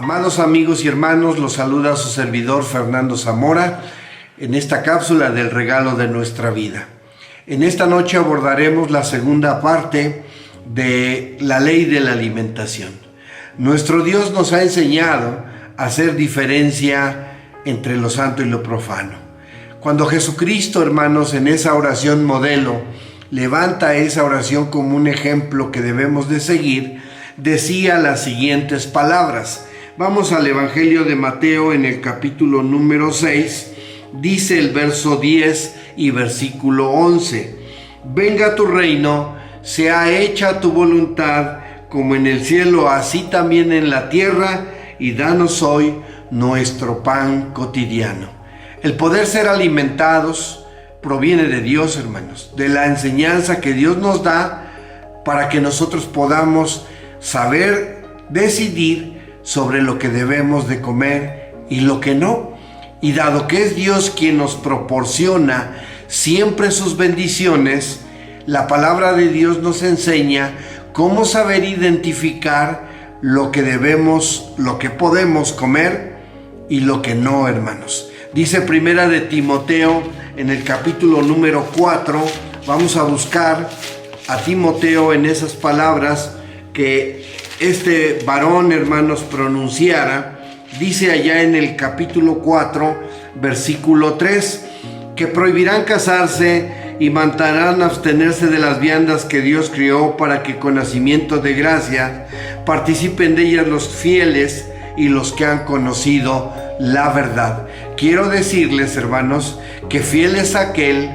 Amados amigos y hermanos, los saluda su servidor Fernando Zamora en esta cápsula del regalo de nuestra vida. En esta noche abordaremos la segunda parte de la ley de la alimentación. Nuestro Dios nos ha enseñado a hacer diferencia entre lo santo y lo profano. Cuando Jesucristo, hermanos, en esa oración modelo, levanta esa oración como un ejemplo que debemos de seguir, decía las siguientes palabras. Vamos al Evangelio de Mateo en el capítulo número 6, dice el verso 10 y versículo 11. Venga tu reino, sea hecha tu voluntad, como en el cielo, así también en la tierra, y danos hoy nuestro pan cotidiano. El poder ser alimentados proviene de Dios, hermanos, de la enseñanza que Dios nos da para que nosotros podamos saber decidir sobre lo que debemos de comer y lo que no. Y dado que es Dios quien nos proporciona siempre sus bendiciones, la palabra de Dios nos enseña cómo saber identificar lo que debemos, lo que podemos comer y lo que no, hermanos. Dice Primera de Timoteo en el capítulo número 4, vamos a buscar a Timoteo en esas palabras que este varón, hermanos, pronunciara. Dice allá en el capítulo 4, versículo 3, que prohibirán casarse y mandarán abstenerse de las viandas que Dios crió para que con nacimiento de gracia participen de ellas los fieles y los que han conocido la verdad. Quiero decirles, hermanos, que fiel es aquel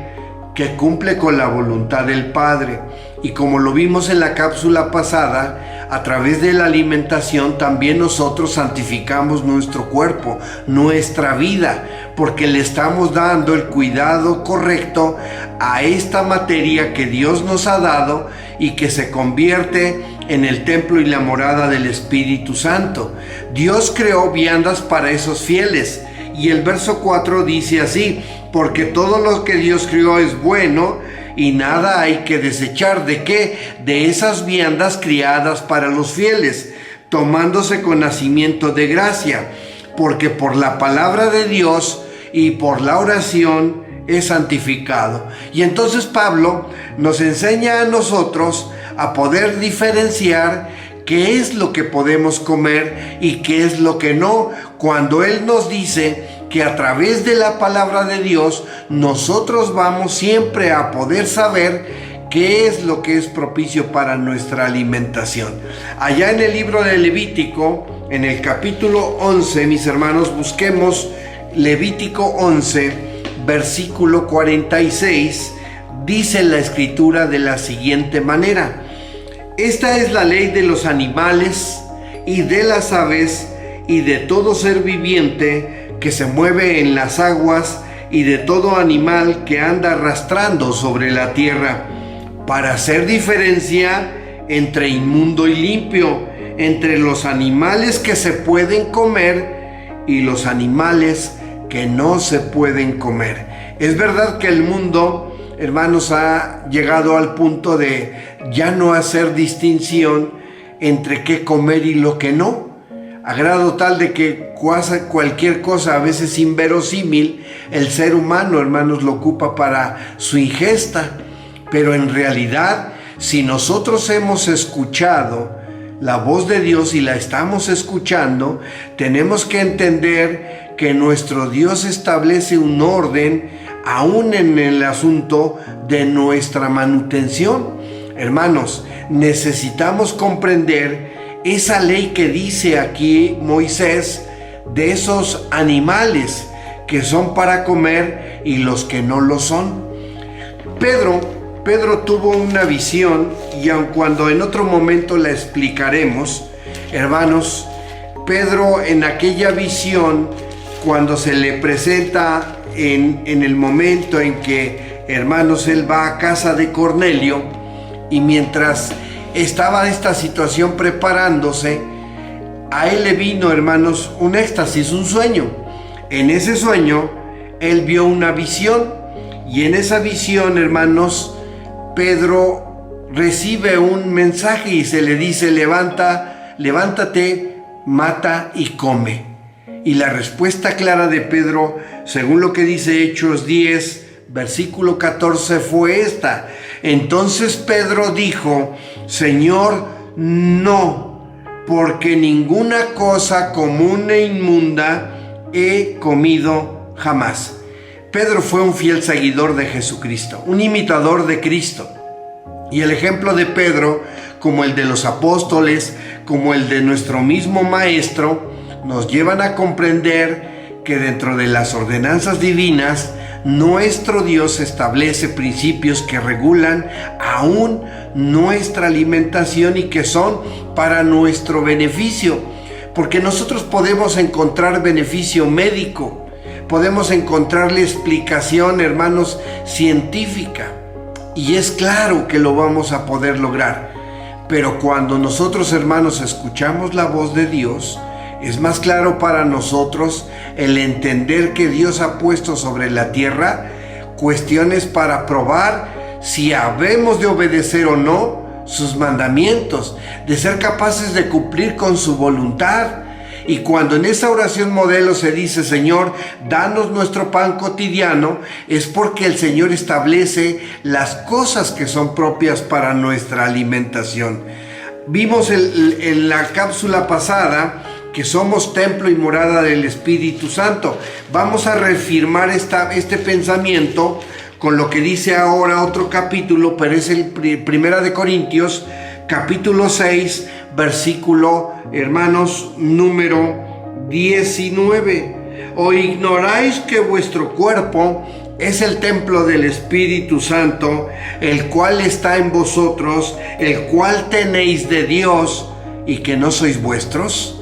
que cumple con la voluntad del Padre. Y como lo vimos en la cápsula pasada, a través de la alimentación también nosotros santificamos nuestro cuerpo, nuestra vida, porque le estamos dando el cuidado correcto a esta materia que Dios nos ha dado y que se convierte en el templo y la morada del Espíritu Santo. Dios creó viandas para esos fieles. Y el verso 4 dice así: porque todo lo que Dios crió es bueno y nada hay que desechar. ¿De qué? De esas viandas criadas para los fieles, tomándose con nacimiento de gracia, porque por la palabra de Dios y por la oración es santificado. Y entonces Pablo nos enseña a nosotros a poder diferenciar qué es lo que podemos comer y qué es lo que no, cuando Él nos dice que a través de la palabra de Dios nosotros vamos siempre a poder saber qué es lo que es propicio para nuestra alimentación. Allá en el libro de Levítico, en el capítulo 11, mis hermanos, busquemos Levítico 11, versículo 46, dice la escritura de la siguiente manera: esta es la ley de los animales y de las aves y de todo ser viviente que se mueve en las aguas y de todo animal que anda arrastrando sobre la tierra, para hacer diferencia entre inmundo y limpio, entre los animales que se pueden comer y los animales que no se pueden comer. Es verdad que el mundo, hermanos, ha llegado al punto de ya no hacer distinción entre qué comer y lo que no, a grado tal de que cualquier cosa, a veces inverosímil, el ser humano, hermanos, lo ocupa para su ingesta. Pero en realidad, si nosotros hemos escuchado la voz de Dios y la estamos escuchando, tenemos que entender que nuestro Dios establece un orden aún en el asunto de nuestra manutención. Hermanos, necesitamos comprender esa ley que dice aquí Moisés de esos animales que son para comer y los que no lo son. Pedro tuvo una visión, y aun cuando en otro momento la explicaremos, hermanos, Pedro en aquella visión, cuando se le presenta en el momento en que, hermanos, él va a casa de Cornelio, y mientras estaba esta situación preparándose, a él le vino, hermanos, un éxtasis, un sueño. En ese sueño, él vio una visión, y en esa visión, hermanos, Pedro recibe un mensaje y se le dice: levántate mata y come. Y la respuesta clara de Pedro, según lo que dice Hechos 10, versículo 14, fue esta. Entonces Pedro dijo: Señor, no, porque ninguna cosa común e inmunda he comido jamás. Pedro fue un fiel seguidor de Jesucristo, un imitador de Cristo. Y el ejemplo de Pedro, como el de los apóstoles, como el de nuestro mismo Maestro, nos llevan a comprender que dentro de las ordenanzas divinas, nuestro Dios establece principios que regulan aún nuestra alimentación y que son para nuestro beneficio. Porque nosotros podemos encontrar beneficio médico, podemos encontrarle explicación, hermanos, científica. Y es claro que lo vamos a poder lograr. Pero cuando nosotros, hermanos, escuchamos la voz de Dios, es más claro para nosotros el entender que Dios ha puesto sobre la tierra cuestiones para probar si habemos de obedecer o no sus mandamientos, de ser capaces de cumplir con su voluntad. Y cuando en esa oración modelo se dice: Señor, danos nuestro pan cotidiano, es porque el Señor establece las cosas que son propias para nuestra alimentación. Vimos en la cápsula pasada que somos templo y morada del Espíritu Santo. Vamos a reafirmar este pensamiento con lo que dice ahora otro capítulo, pero es el Primera de Corintios, capítulo 6, versículo, hermanos, número 19. ¿O ignoráis que vuestro cuerpo es el templo del Espíritu Santo, el cual está en vosotros, el cual tenéis de Dios, y que no sois vuestros?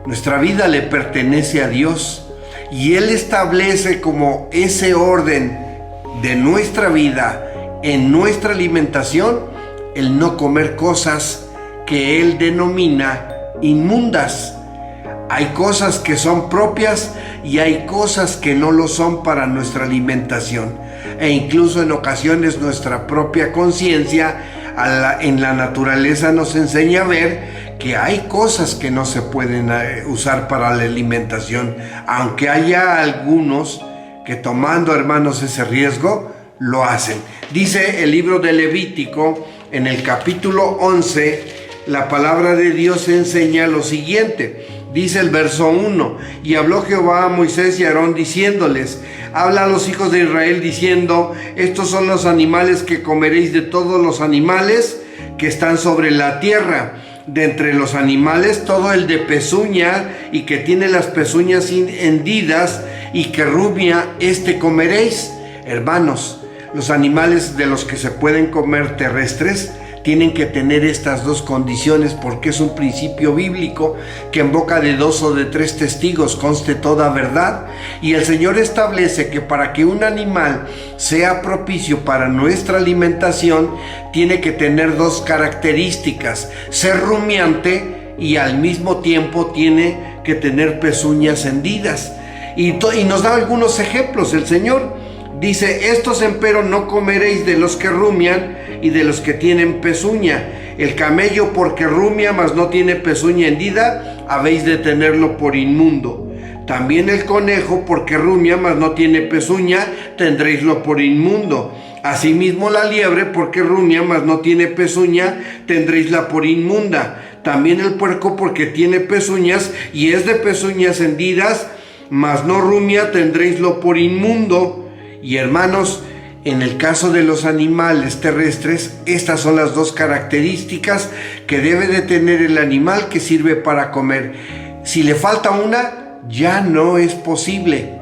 Nuestra vida le pertenece a Dios, y Él establece como ese orden de nuestra vida, en nuestra alimentación, el no comer cosas que Él denomina inmundas. Hay cosas que son propias y hay cosas que no lo son para nuestra alimentación. E incluso en ocasiones nuestra propia conciencia en la naturaleza nos enseña a ver que hay cosas que no se pueden usar para la alimentación, aunque haya algunos que, tomando, hermanos, ese riesgo, lo hacen. Dice el libro de Levítico, en el capítulo 11, la palabra de Dios enseña lo siguiente. Dice el verso 1: y habló Jehová a Moisés y a Aarón diciéndoles: habla a los hijos de Israel diciendo: estos son los animales que comeréis de todos los animales que están sobre la tierra. De entre los animales, todo el de pezuña y que tiene las pezuñas hendidas y que rumia, comeréis. Hermanos, los animales de los que se pueden comer terrestres tienen que tener estas dos condiciones, porque es un principio bíblico que en boca de 2 o de 3 testigos conste toda verdad. Y el Señor establece que para que un animal sea propicio para nuestra alimentación, tiene que tener 2 características: ser rumiante y al mismo tiempo tiene que tener pezuñas hendidas. Y nos da algunos ejemplos el Señor. Dice: estos empero no comeréis de los que rumian y de los que tienen pezuña. El camello, porque rumia, mas no tiene pezuña hendida, habéis de tenerlo por inmundo. También el conejo, porque rumia, mas no tiene pezuña, tendréislo por inmundo. Asimismo la liebre, porque rumia, mas no tiene pezuña, tendréisla por inmunda. También el puerco, porque tiene pezuñas y es de pezuñas hendidas, mas no rumia, tendréislo por inmundo. Y hermanos, en el caso de los animales terrestres, estas son las 2 características que debe de tener el animal que sirve para comer. Si le falta una, ya no es posible.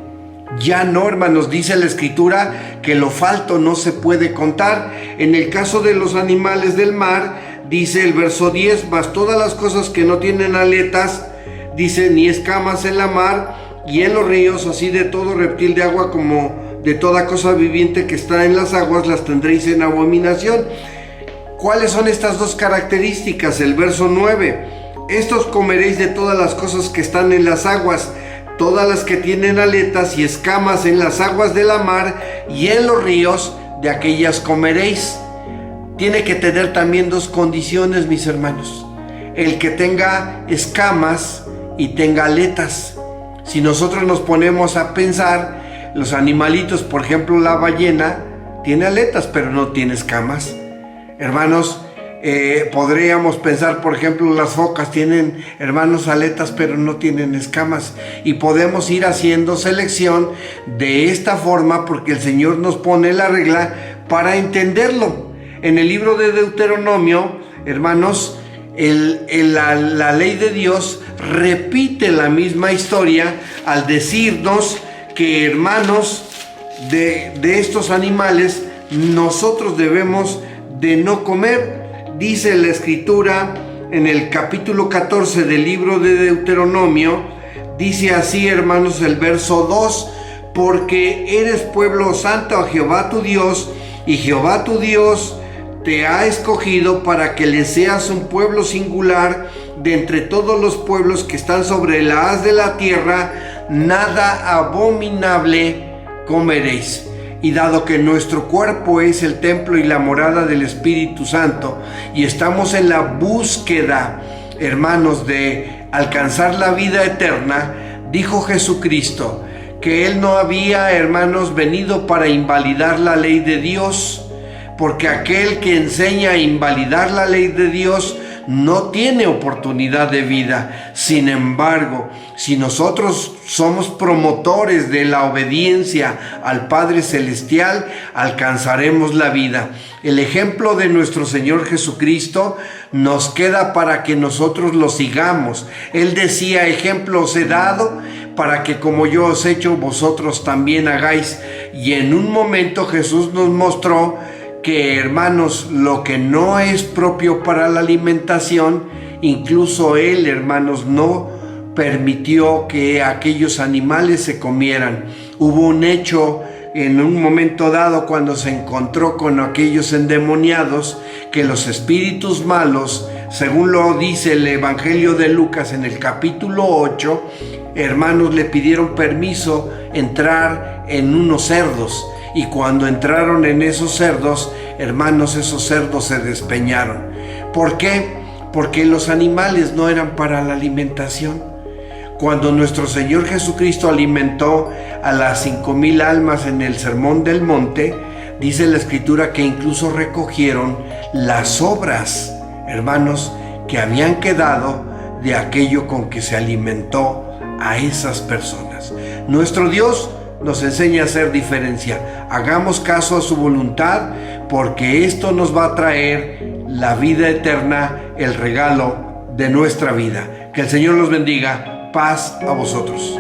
Ya no, hermanos, dice la Escritura que lo falto no se puede contar. En el caso de los animales del mar, dice el verso 10: mas todas las cosas que no tienen aletas, dice, ni escamas en la mar y en los ríos, así de todo reptil de agua como de toda cosa viviente que está en las aguas, las tendréis en abominación. ¿Cuáles son estas 2 características? El verso 9: estos comeréis de todas las cosas que están en las aguas, todas las que tienen aletas y escamas en las aguas de la mar y en los ríos, de aquellas comeréis. Tiene que tener también 2 condiciones, mis hermanos. el que tenga escamas y tenga aletas. Si nosotros nos ponemos a pensar, los animalitos, por ejemplo la ballena, tiene aletas pero no tiene escamas. Hermanos, podríamos pensar, por ejemplo, las focas tienen, hermanos, aletas pero no tienen escamas, y podemos ir haciendo selección de esta forma porque el Señor nos pone la regla para entenderlo. En el libro de Deuteronomio, hermanos, la ley de Dios repite la misma historia al decirnos que, hermanos, de estos animales nosotros debemos de no comer. Dice la Escritura en el capítulo 14 del libro de Deuteronomio, dice así, hermanos, el verso 2: porque eres pueblo santo a Jehová tu Dios, y Jehová tu Dios te ha escogido para que le seas un pueblo singular de entre todos los pueblos que están sobre la haz de la tierra. Nada abominable comeréis. Y dado que nuestro cuerpo es el templo y la morada del Espíritu Santo, y estamos en la búsqueda, hermanos, de alcanzar la vida eterna, dijo Jesucristo que Él no había, hermanos, venido para invalidar la ley de Dios, porque aquel que enseña a invalidar la ley de Dios no tiene oportunidad de vida. Sin embargo, si nosotros somos promotores de la obediencia al Padre Celestial, alcanzaremos la vida. El ejemplo de nuestro Señor Jesucristo nos queda para que nosotros lo sigamos. Él decía: ejemplo os he dado para que como yo os he hecho, vosotros también hagáis. Y en un momento Jesús nos mostró que, hermanos, lo que no es propio para la alimentación, incluso Él, hermanos, no permitió que aquellos animales se comieran. Hubo un hecho en un momento dado cuando se encontró con aquellos endemoniados, que los espíritus malos, según lo dice el Evangelio de Lucas en el capítulo 8, hermanos, le pidieron permiso entrar en unos cerdos. Y cuando entraron en esos cerdos, hermanos, esos cerdos se despeñaron. ¿Por qué? Porque los animales no eran para la alimentación. Cuando nuestro Señor Jesucristo alimentó a las 5,000 almas en el Sermón del Monte, dice la Escritura que incluso recogieron las sobras, hermanos, que habían quedado de aquello con que se alimentó a esas personas. Nuestro Dios nos enseña a hacer diferencia. Hagamos caso a su voluntad, porque esto nos va a traer la vida eterna, el regalo de nuestra vida. Que el Señor los bendiga. Paz a vosotros.